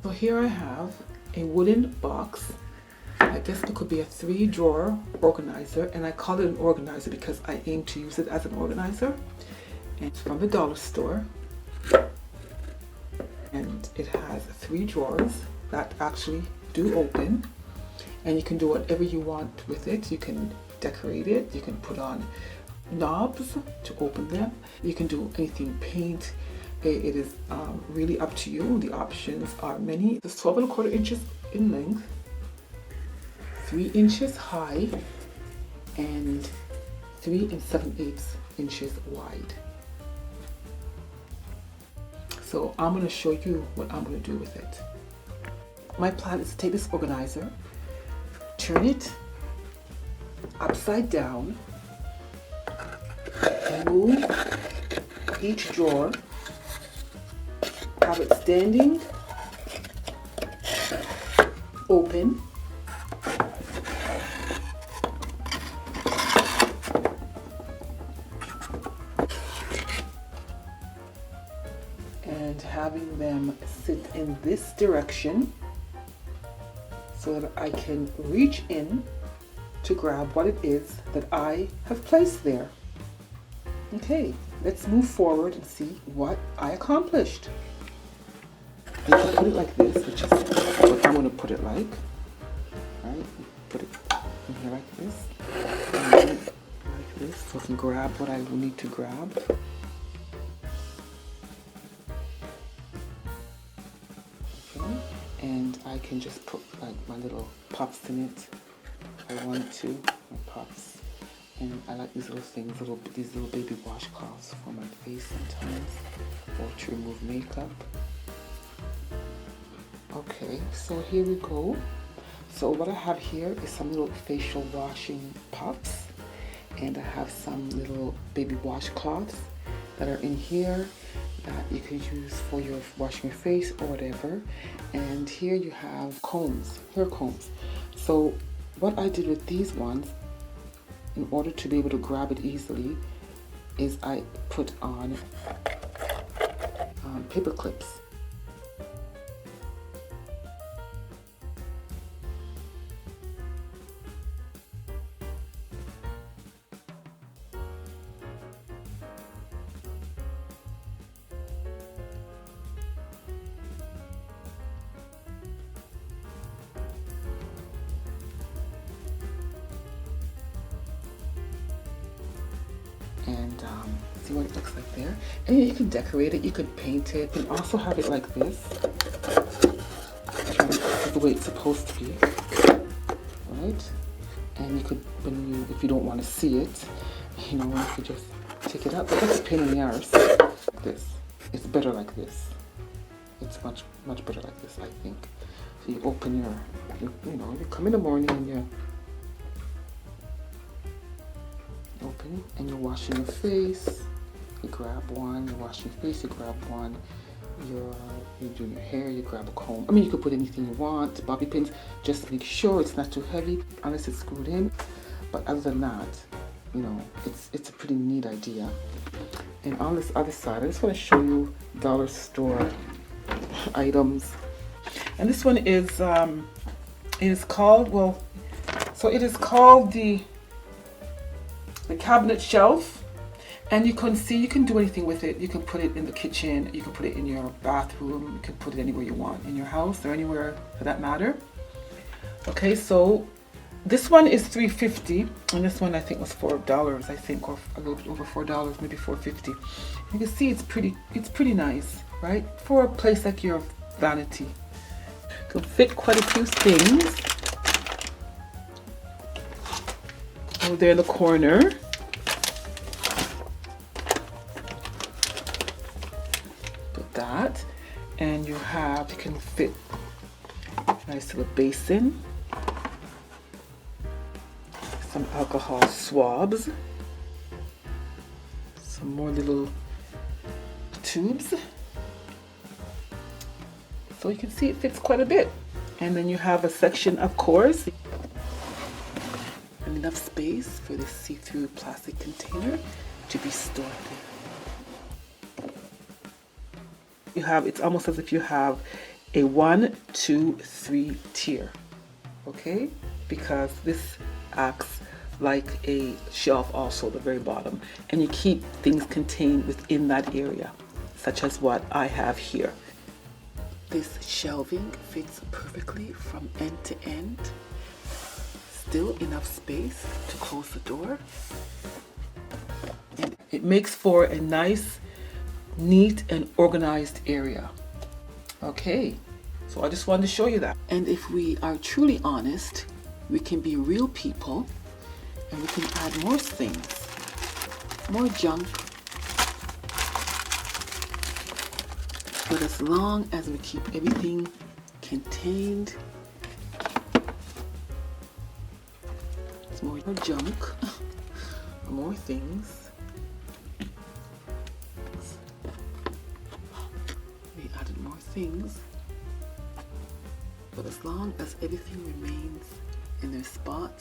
So here I have a wooden box. I guess it could be a 3-drawer organizer, and I call it an organizer because I aim to use it as an organizer. And it's from the dollar store. And it has 3 drawers that actually do open, and you can do whatever you want with it. You can decorate it, you can put on knobs to open them, you can do anything, paint. It is really up to you. The options are many. It's 12¼ inches in length, 3 inches high, and 3 7/8 inches wide. So I'm going to show you what I'm going to do with it. My plan is to take this organizer, turn it upside down, move each drawer, have it standing open, and having them sit in this direction so that I can reach in to grab what it is that I have placed there. Okay, let's move forward and see what I accomplished. You can put it like this, which is what I'm going to put it like. Alright, put it in here like this. And then like this, so I can grab what I will need to grab. Okay, and I can just put like my little puffs in it if I want to, my puffs. And I like these little things, these little baby washcloths for my face sometimes, or to remove makeup. Okay, so here we go. So what I have here is some little facial washing puffs, and I have some little baby washcloths that are in here that you can use for your washing your face or whatever. And here you have combs, hair combs. So what I did with these ones, in order to be able to grab it easily, is I put on paper clips. And see what it looks like there. And you can decorate it, you can paint it, you can also have it like this. This is the way it's supposed to be, right? And you could, if you don't want to see it, you know, you could just take it out. But that's a pain in the arse. Like this. It's better like this. It's much better like this, I think. So you open you know, you come in the morning and you open and you're washing your face, you grab one, you're washing your face, you grab one, you're doing your hair, you grab a comb. I mean, you could put anything you want, bobby pins, just make sure it's not too heavy unless it's screwed in. But other than that, you know, it's a pretty neat idea. And on this other side, I just want to show you dollar store items. And this one is called, well, so it is called the cabinet shelf, and you can see you can do anything with it. You can put it in the kitchen, you can put it in your bathroom, you can put it anywhere you want in your house or anywhere for that matter. Okay, so this one is $3.50, and this one I think was $4, I think, or a little bit over $4, maybe $4.50. You can see it's pretty nice, right? For a place like your vanity, it can fit quite a few things. Over there in the corner. Put that, and you can fit a nice little basin, some alcohol swabs, some more little tubes. So you can see it fits quite a bit. And then you have a section, of course, enough space for this see-through plastic container to be stored there. It's almost as if you have a 1, 2, 3 tier, okay? Because this acts like a shelf also, the very bottom, and you keep things contained within that area, such as what I have here. This shelving fits perfectly from end to end. Still enough space to close the door. And it makes for a nice, neat and organized area. Okay, so I just wanted to show you that. And if we are truly honest, we can be real people and we can add more things, more junk. But as long as we keep everything contained, it's more junk, more things. We added more things, but as long as everything remains in their spot,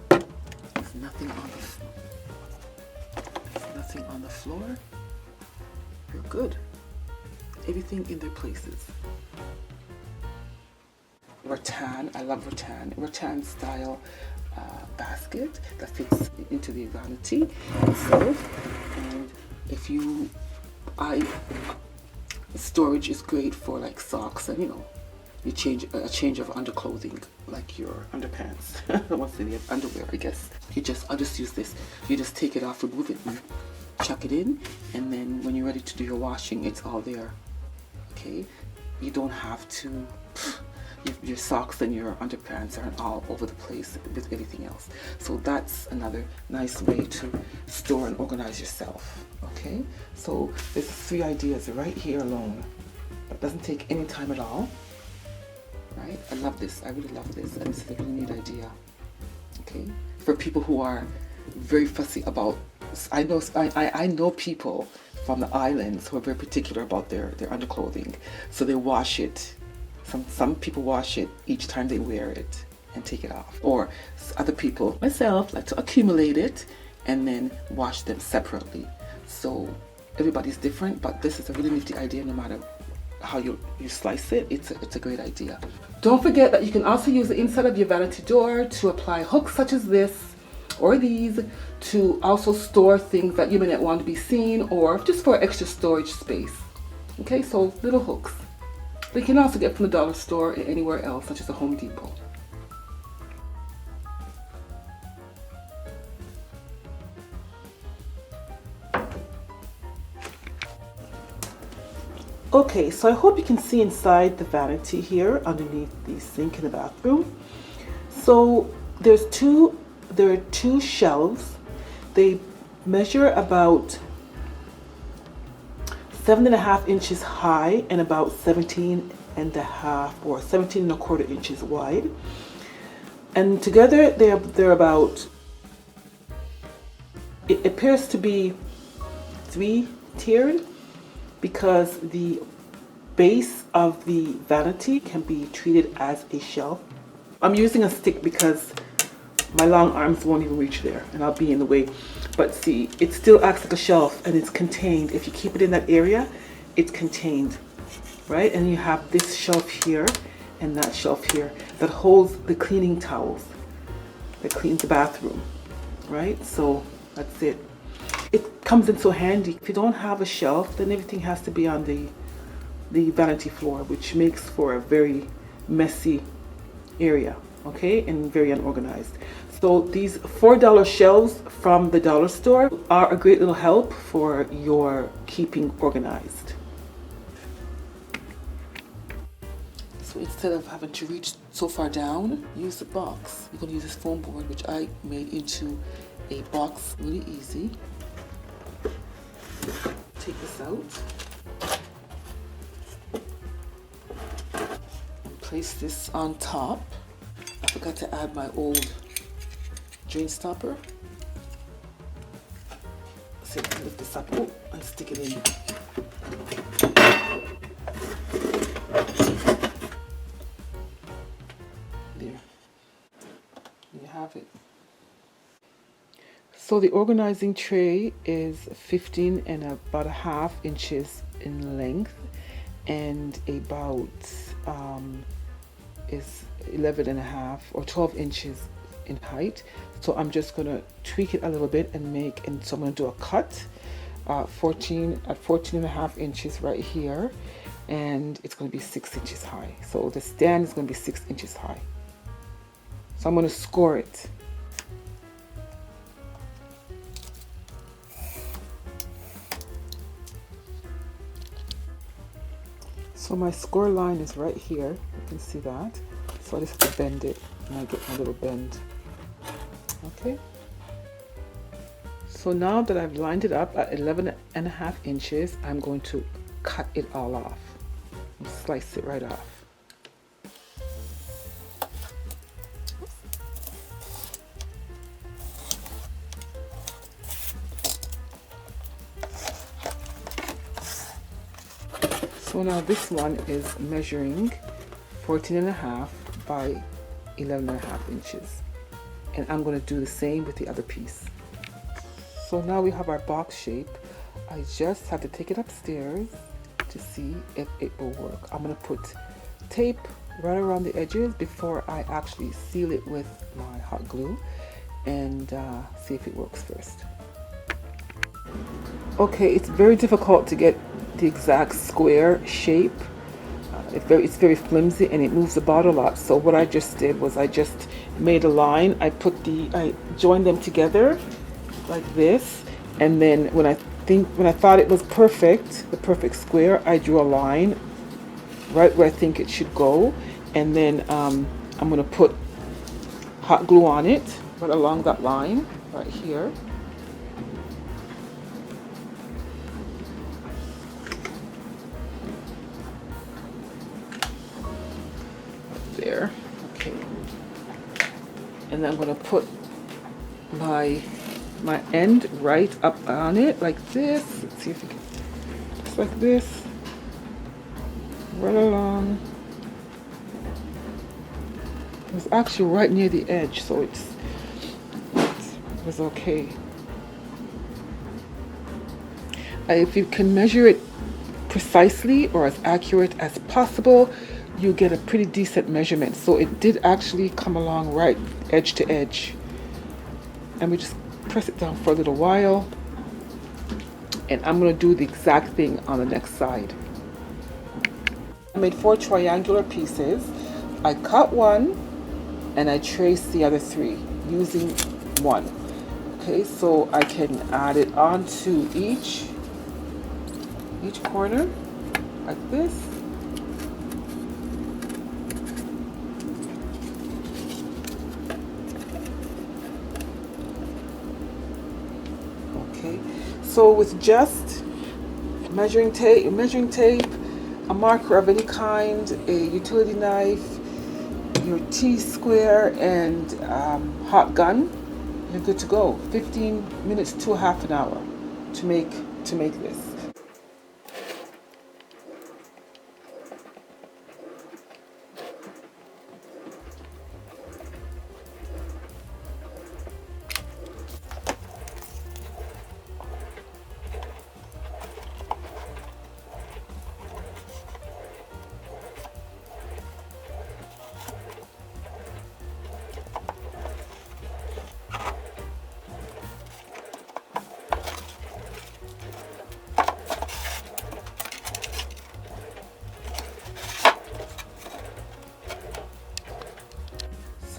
there's nothing on the floor. There's nothing on the floor. You're good. Everything in their places. Rattan, I love rattan style basket that fits into the vanity itself. And if you, storage is great for like socks and, you know, you change a change of underclothing, like your underpants. What's in your underwear, I guess. I'll just use this. You just take it off, remove it, and chuck it in, and then when you're ready to do your washing, it's all there. Okay, you don't have to. Your socks and your underpants aren't all over the place with everything else. So that's another nice way to store and organize yourself. Okay, so there's 3 ideas right here alone. That doesn't take any time at all. Right? I love this. I really love this, and this is a really neat idea. Okay, for people who are very fussy about. I know people from the islands who are very particular about their underclothing, so they wash it. Some people wash it each time they wear it and take it off, or other people, myself, like to accumulate it and then wash them separately. So everybody's different, but this is a really nifty idea. No matter how you slice it, it's a great idea. Don't forget that you can also use the inside of your vanity door to apply hooks such as this or these to also store things that you may not want to be seen, or just for extra storage space. Okay, so little hooks. They can also get from the dollar store and anywhere else, such as a Home Depot. Okay, so I hope you can see inside the vanity here underneath the sink in the bathroom. So there are 2 shelves. They measure about 7.5 inches high and about 17.5 or 17.25 inches wide. And together they're about, it appears to be 3 tiered, because the base of the vanity can be treated as a shelf. I'm using a stick because my long arms won't even reach there and I'll be in the way. But see, it still acts like a shelf and it's contained. If you keep it in that area, it's contained, right? And you have this shelf here and that shelf here that holds the cleaning towels, that cleans the bathroom, right? So that's it. It comes in so handy. If you don't have a shelf, then everything has to be on the vanity floor, which makes for a very messy area, okay, and very unorganized. So these $4 shelves from the dollar store are a great little help for your keeping organized. So instead of having to reach so far down, use the box. You're going to use this foam board, which I made into a box really easy. Take this out. And place this on top. I forgot to add my old drain stopper. So I can lift this up and stick it in. There. You have it. So the organizing tray is 15 and about 1/2 inches in length, and about is 11 and a half or 12 inches in height. So I'm just gonna tweak it a little bit and so I'm gonna do a cut 14 and a half inches right here, and it's gonna be 6 inches high. So the stand is gonna be 6 inches high. So I'm gonna score it. So my score line is right here. You can see that. So I just have to bend it, and I get my little bend. Okay. So now that I've lined it up at 11 and a half inches, I'm going to cut it all off. And slice it right off. So now this one is measuring 14 and a half by 11 and a half inches. And I'm going to do the same with the other piece. So now we have our box shape. I just have to take it upstairs to see if it will work. I'm going to put tape right around the edges before I actually seal it with my hot glue, and see if it works first. Okay, it's very difficult to get the exact square shape. It's very flimsy and it moves about a lot. So what I just did was I just made a line. I joined them together like this, and then when I thought it was perfect, the perfect square, I drew a line right where I think it should go, and then I'm gonna put hot glue on it right along that line right here. There, okay. And then I'm gonna put my end right up on it like this. Let's see if you can, just like this, right along. It was actually right near the edge, so it was okay. If you can measure it precisely or as accurate as possible, you get a pretty decent measurement. So it did actually come along right edge to edge. And we just press it down for a little while. And I'm gonna do the exact thing on the next side. I made 4 triangular pieces. I cut one and I traced the other 3 using one. Okay, so I can add it onto each corner like this. Okay, so with just measuring tape, a marker of any kind, a utility knife, your T-square, and hot gun, you're good to go. 15 minutes to half an hour to make this.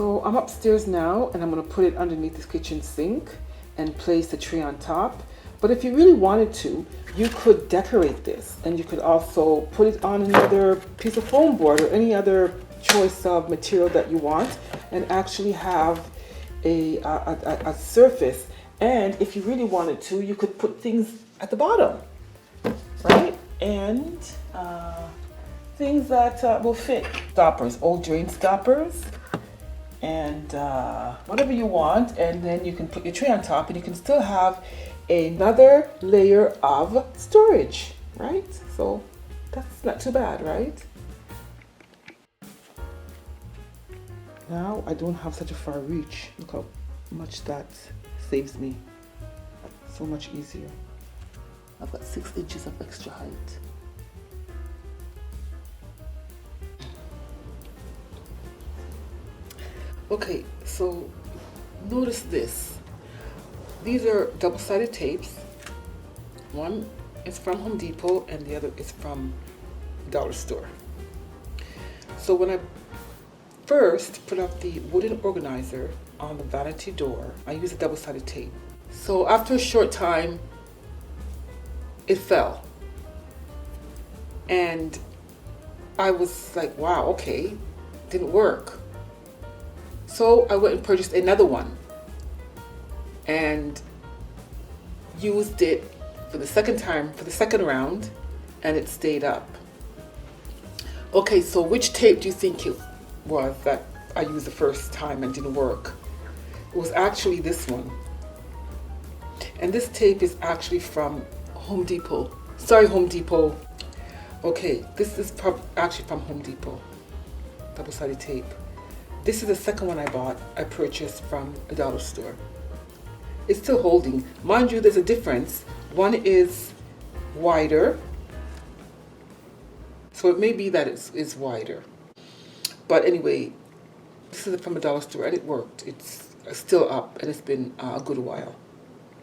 So I'm upstairs now, and I'm going to put it underneath this kitchen sink and place the tray on top. But if you really wanted to, you could decorate this, and you could also put it on another piece of foam board or any other choice of material that you want, and actually have a surface. And if you really wanted to, you could put things at the bottom, right? And things that will fit. Stoppers, old drain stoppers, and whatever you want, and then you can put your tray on top, and you can still have another layer of storage, right? So that's not too bad, right? Now I don't have such a far reach. Look how much that saves me. So much easier. I've got 6 inches of extra height. Okay, so notice this. These are double-sided tapes. One is from Home Depot and the other is from Dollar Store. So when I first put up the wooden organizer on the vanity door, I used a double-sided tape. So after a short time, it fell. And I was like, wow, okay, didn't work. So I went and purchased another one and used it for the second time, for the second round, and it stayed up. Okay, so which tape do you think it was that I used the first time and didn't work? It was actually this one. And this tape is actually from Home Depot. Sorry, Home Depot. Okay, this is actually from Home Depot. Double-sided tape. This is the second one I bought. I purchased from a dollar store. It's still holding. Mind you, there's a difference. One is wider. So it may be that it's wider. But anyway, this is from a dollar store and it worked. It's still up and it's been a good while.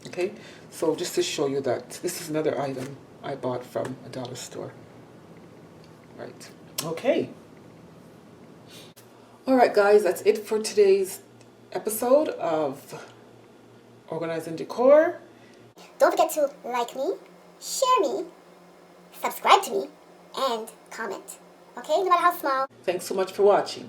Okay, so just to show you that this is another item I bought from a dollar store. Right. Okay. All right, guys, that's it for today's episode of Organizing Decor. Don't forget to like me, share me, subscribe to me, and comment. Okay, no matter how small. Thanks so much for watching.